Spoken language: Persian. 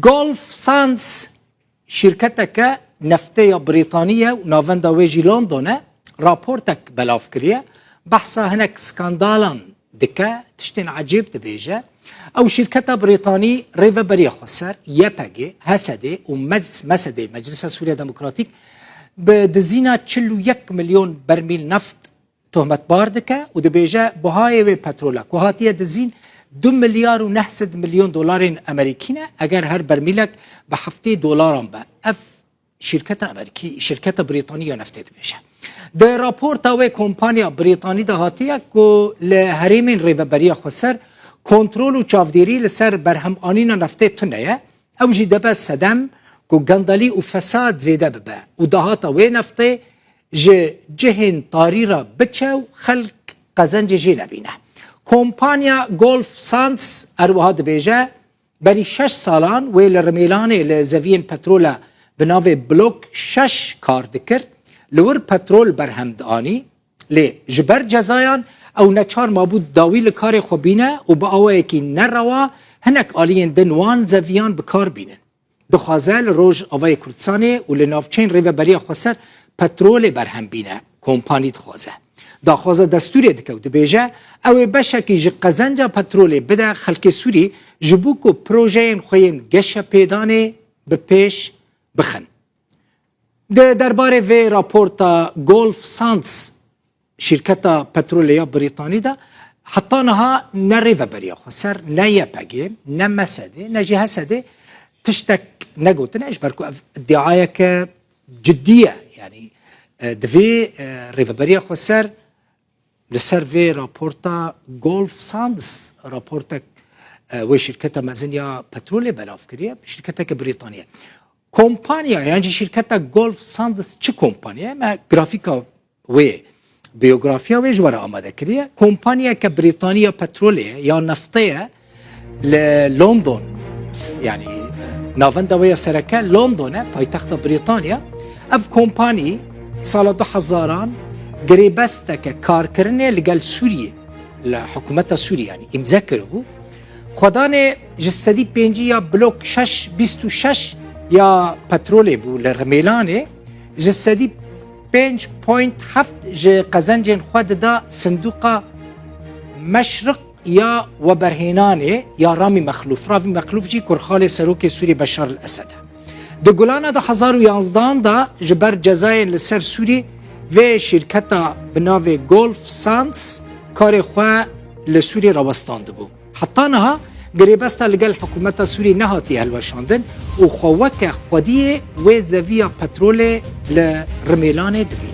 گولف سانس شرکتك نفتية بريطانية ونافندا ويجي لندن رابورتك بلاف كريه بحثا هناك سكاندالان دكا تشتين عجيب تبيجا او شركة بريطاني ريفا بريا خسر يباجي هسدي ومسدي مجلس سوريا ديمقراطيك بدزينا 41 مليون برميل نفط تهمة باردكا ودبيجا بهاي بترولك وهاتيه دزين 2 مليار ونحسد مليون دولار امريكينا اگر هر برميلك بحفتي دولارم با اف شركة امريكي شركة بريطانية نفتي دبيجا ده رابورتا و كومبانيا بريطاني ده هاتيه كو لهريمين ريفا بريا خسر كنترول و چافديري لسر برهم آنينا نفتي تنية او جي دبا سدم كو غندالي و فساد زيده ببا و دهاتا و نفتي جهن طاريرة بتشو خلق قزنج جي نبينه كومبانيا گولف سانس اروها دبيجا بري 6 سالان و لرميلاني لزوين بترولا بناوي بلوك 6 كار دكر لور بترول برهم داني لجبر جزايان او نچار مابود داوي لكاري خوبينه و با اويكي نروا هناك آلين دنوان زويان بكار بينن بخازل روج اوای کردستانی و لنافچین ریو بریا خسر پترول برهم بینه کمپانی دخوازه داخوازه دستوری دکو دبیجه او بشکی جی قزنجا پترول بده خلق سوری جبوکو پروژین خوین گشه پیدانه به پیش بخن درباره وی راپورتا گولف سانس شرکتا پترولیا بریتانی ده حتی نها نه ریو بریا خسر نه یپگی نه مسده نه جهسده تشتك نقوتنا ايش بركو ادعاء جديه يعني دفي ريفابريا خسر لسيرفي رابورتا جولف ساندس رابورتك وشركتها مازنيا بترولي بلافكريه شركتك بريطانيه كومبانيا يعني شركتها جولف ساندس تش كومبانيا ما جرافيكا و بيوغرافيا و جوارا اماده كريه كومبانيا كبريطانيا بترولي يا نفطيه للندن يعني نافندا ويا سركة لندن پایتخت بريطانيا اف كومباني سال 2000 گریبستك کارکرنه لگل سوريا لحكومة سوريا يعني امذكره خدانه جسدي بينجي يا بلوك 26 يا بترولي بو لرميلانه جسدي 5.7 ج قزنجن خود دا صندوق مشرق یا و برهنانه یا رامی مخلوف جی کرخال سروک سوری بشار الاسد ده گلانه ده 2011 ده جبر جزاین لسر سوری و شرکتا بناو گولف سانس کار خواه لسوری روستانده بو حتی نها گریبستا لگل حکومت سوری نهاتی هلوشاندن و خواهک خودی و زویا پترول لرمیلانه دبی